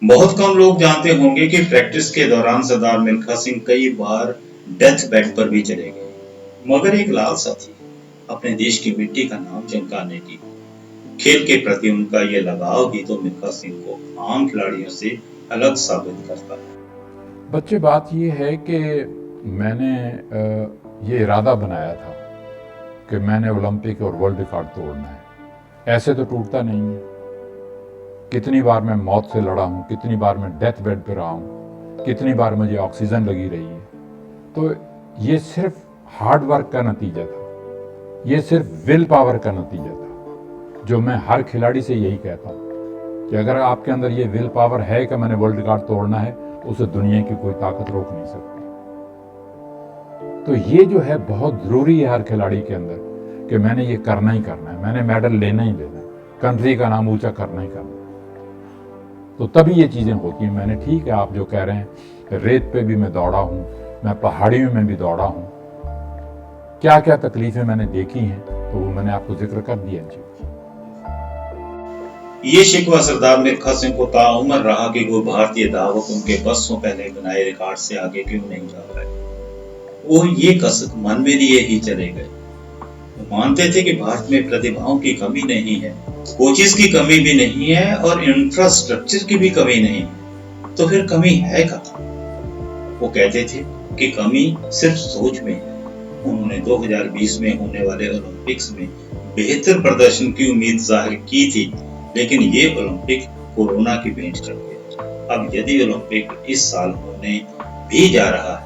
बहुत कम लोग जानते होंगे कि प्रैक्टिस के दौरान सरदार मिल्खा सिंह कई बार डेथ बेड पर भी चले गए, मगर एक लालसा थी अपने देश की मिट्टी का नाम चमकाने की। खेल के प्रति उनका ये लगाव ही तो मिल्खा सिंह को आम खिलाड़ियों से अलग साबित करता है। बच्चे, बात ये है कि मैंने ये इरादा बनाया था कि मैंने ओलंपिक और वर्ल्ड रिकॉर्ड तोड़ना है। ऐसे तो टूटता नहीं है। कितनी बार मैं मौत से लड़ा हूँ, कितनी बार मैं डेथ बेड पर रहा हूँ, कितनी बार मुझे ऑक्सीजन लगी रही है। तो ये सिर्फ हार्ड वर्क का नतीजा था, ये सिर्फ विल पावर का नतीजा था, जो मैं हर खिलाड़ी से यही कहता हूँ कि अगर आपके अंदर ये विल पावर है कि मैंने वर्ल्ड रिकॉर्ड तोड़ना है, उसे दुनिया की कोई ताकत रोक नहीं सकती। तो ये जो है बहुत ज़रूरी है हर खिलाड़ी के अंदर कि मैंने ये करना ही करना है, मैंने मेडल लेना ही लेना है, कंट्री का नाम ऊंचा करना ही करना है। तो तभी ये चीज़ें होती हैं। मैंने, ठीक है आप जो कह रहे हैं, रेत पे भी मैं दौड़ा हूँ, मैं पहाड़ियों में भी दौड़ा हूँ, क्या क्या तकलीफें मैंने देखी हैं, तो वो मैंने आपको जिक्र कर दिया जी। ये शिकवा सरदार मिल्खा सिंह को ताउम्र रहा कि कोई भारतीय धावक उनके बरसों पहले बनाए रिकॉर्ड से आगे क्यों नहीं जा पाए। वो ये कसक मन में लिए ही चले गए। वो मानते थे कि भारत में प्रतिभाओं की कमी नहीं है, कोचिज की कमी भी नहीं है और इंफ्रास्ट्रक्चर की भी कमी नहीं है, तो फिर कमी है कहाँ? वो कहते थे कि कमी सिर्फ सोच में है। उन्होंने 2020 में होने वाले ओलंपिक्स में बेहतर प्रदर्शन की उम्मीद जाहिर की थी, लेकिन ये ओलंपिक कोरोना की भेंट चढ़ गया। अब यदि ओलंपिक इस साल होने भी जा रहा है,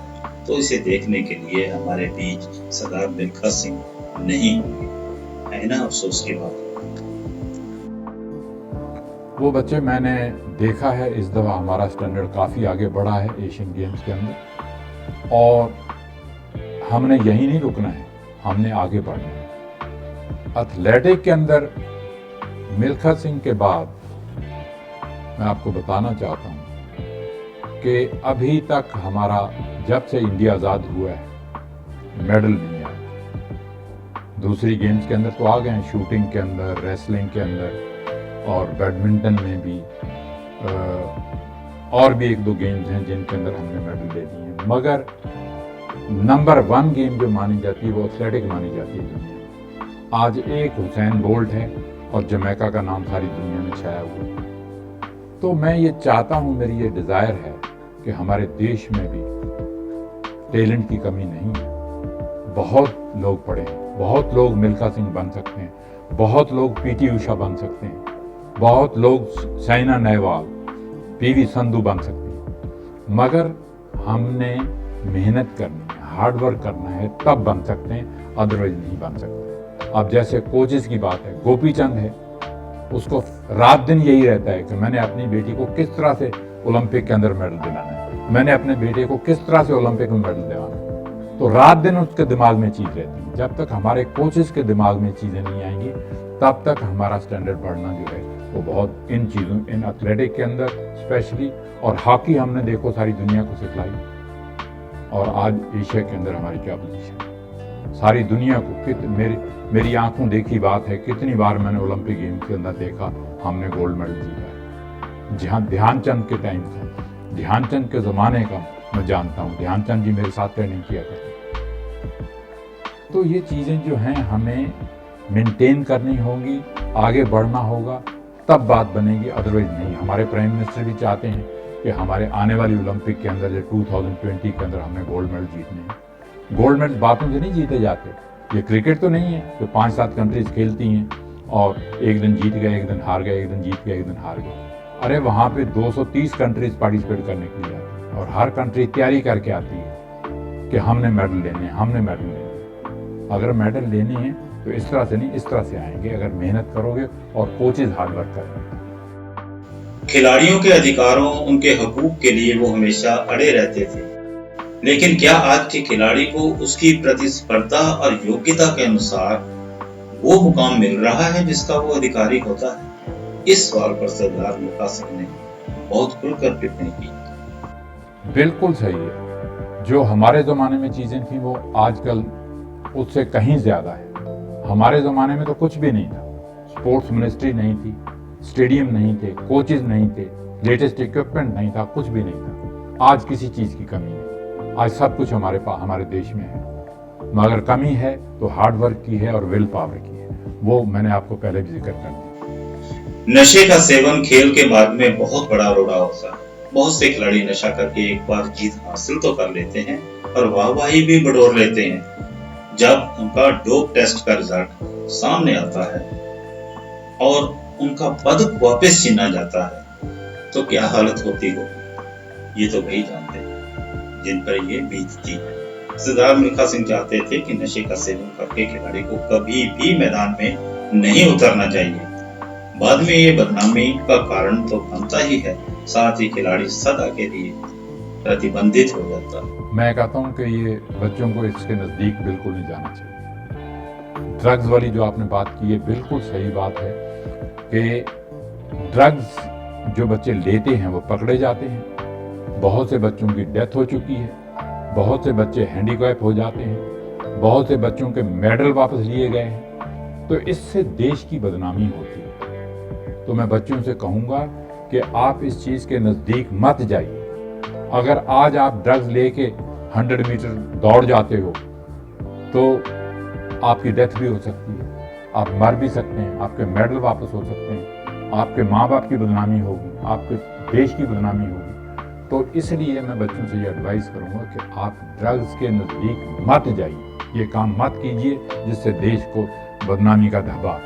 तो इसे देखने के लिए हमारे बीच सरदार मिल्खा सिंह नहीं होंगे। है ना अफसोस की बात। वो बच्चे, मैंने देखा है इस दफ़ा हमारा स्टैंडर्ड काफ़ी आगे बढ़ा है एशियन गेम्स के अंदर, और हमने यहीं नहीं रुकना है, हमने आगे बढ़ना है। एथलेटिक के अंदर मिल्खा सिंह के बाद मैं आपको बताना चाहता हूँ कि अभी तक हमारा, जब से इंडिया आज़ाद हुआ है, मेडल नहीं आया। दूसरी गेम्स के अंदर तो आ गए हैं, शूटिंग के अंदर, रेसलिंग के अंदर और बैडमिंटन में भी, और भी एक दो गेम्स हैं जिनके अंदर हमने मेडल ले दिए हैं, मगर नंबर 1 गेम जो मानी जाती है वो एथलेटिक मानी जाती है दुनिया में। आज एक हुसैन बोल्ट है और जमैका का नाम सारी दुनिया में छाया हुआ है। तो मैं ये चाहता हूँ, मेरी ये डिज़ायर है कि हमारे देश में भी टैलेंट की कमी नहीं है। बहुत लोग पढ़े हैं, बहुत लोग मिल्खा सिंह बन सकते हैं, बहुत लोग पीटी उषा बन सकते हैं, बहुत लोग साइना नेहवाल, पीवी संधू बन सकते हैं, मगर हमने मेहनत करनी है, हार्ड वर्क करना है, तब बन सकते हैं, अदरवाइज नहीं बन सकते। अब जैसे कोचेस की बात है, गोपी चंद है, उसको रात दिन यही रहता है कि मैंने अपनी बेटी को किस तरह से ओलंपिक के अंदर मेडल दिलाना है, मैंने अपने बेटे को किस तरह से ओलंपिक में मेडल दिलाना है। तो रात दिन उसके दिमाग में चीज़ रहती है। जब तक हमारे कोचेस के दिमाग में चीज़ें नहीं आएंगी, तब तक हमारा स्टैंडर्ड बढ़ना जो है वो बहुत, इन चीज़ों, इन एथलेटिक के अंदर स्पेशली, और हॉकी हमने देखो सारी दुनिया को सिखलाई, और आज एशिया के अंदर हमारी क्या पोजीशन है। सारी दुनिया को, मेरी आंखों देखी बात है, कितनी बार मैंने ओलंपिक गेम्स के अंदर देखा हमने गोल्ड मेडल जीता है। जहाँ ध्यानचंद के टाइम था, ध्यानचंद के ज़माने का मैं जानता हूँ, ध्यानचंद जी मेरे साथ ट्रेनिंग किया करते। तो ये चीज़ें जो हैं हमें मेंटेन करनी होंगी, आगे बढ़ना होगा, तब बात बनेगी, अदरवाइज नहीं। हमारे प्राइम मिनिस्टर भी चाहते हैं कि हमारे आने वाली ओलंपिक के अंदर, जो 2020 के अंदर, हमने गोल्ड मेडल जीतने हैं। गोल्ड मेडल बातों से नहीं जीते जाते। ये क्रिकेट तो नहीं है जो 5-7 कंट्रीज खेलती हैं और एक दिन जीत गए, एक दिन हार गए, एक दिन जीत गए, एक दिन हार गए। अरे वहाँ पे 230 कंट्रीज पार्टिसिपेट करने के लिए आती है, और हर कंट्री तैयारी करके आती है कि हमने मेडल लेने हैं, हमने मेडल लेने हैं। अगर मेडल लेने हैं तो इस तरह से नहीं, इस तरह से आएंगे, अगर मेहनत करोगे और कोचेज हार्ड वर्क करेंगे। खिलाड़ियों के अधिकारों, उनके हकूक के लिए वो हमेशा अड़े रहते थे, लेकिन क्या आज के खिलाड़ी को उसकी प्रतिस्पर्धा और योग्यता के अनुसार वो मुकाम मिल रहा है जिसका वो अधिकारी होता है? इस सवाल पर सरदार मिल्खा सिंह ने बहुत खुलकर टिप्पणी की। बिल्कुल सही है। जो हमारे ज़माने में चीज़ें थी वो आजकल उससे कहीं ज़्यादा है। हमारे ज़माने में तो कुछ भी नहीं था, स्पोर्ट्स मिनिस्ट्री नहीं थी, स्टेडियम नहीं थे, कोचेज नहीं थे, लेटेस्ट इक्विपमेंट नहीं था, कुछ भी नहीं था। आज किसी चीज़ की कमी नहीं, आज सब कुछ हमारे पास हमारे देश में है। मगर कमी है तो हार्ड वर्क की है और विल पावर की है, वो मैंने आपको पहले भी जिक्र कर दिया। नशे का सेवन खेल के बाद में बहुत बड़ा रोड़ा होता है। बहुत से खिलाड़ी नशा करके एक बार जीत हासिल तो कर लेते हैं और वाहवाही भी बटोर लेते हैं। जब उनका डोप टेस्ट का रिजल्ट सामने आता है और उनका पदक वापस छीना जाता है तो क्या हालत होती होगी, ये तो वही जानते हैं जिन पर ये बीतती है। सरदार मिल्खा सिंह चाहते थे कि नशे का सेवन करके खिलाड़ी को कभी भी मैदान में नहीं उतरना चाहिए। बाद में ये बदनामी का कारण तो बनता ही है, साथ ही खिलाड़ी सदा के लिए प्रतिबंधित हो जाता। मैं कहता हूँ कि ये बच्चों को इसके नज़दीक बिल्कुल नहीं जाना चाहिए। ड्रग्स वाली जो आपने बात की है, बिल्कुल सही बात है कि ड्रग्स जो बच्चे लेते हैं वो पकड़े जाते हैं। बहुत से बच्चों की डेथ हो चुकी है, बहुत से बच्चे हैंडीकैप हो जाते हैं, बहुत से बच्चों के मेडल वापस लिए गए हैं। तो इससे देश की बदनामी होती है। तो मैं बच्चों से कहूँगा कि आप इस चीज़ के नज़दीक मत जाइए। अगर आज आप ड्रग्स लेके 100 मीटर दौड़ जाते हो तो आपकी डेथ भी हो सकती है, आप मर भी सकते हैं, आपके मेडल वापस हो सकते हैं, आपके माँ बाप की बदनामी होगी, आपके देश की बदनामी होगी। तो इसलिए मैं बच्चों से ये एडवाइस करूँगा कि आप ड्रग्स के नज़दीक मत जाइए, ये काम मत कीजिए जिससे देश को बदनामी का धब्बा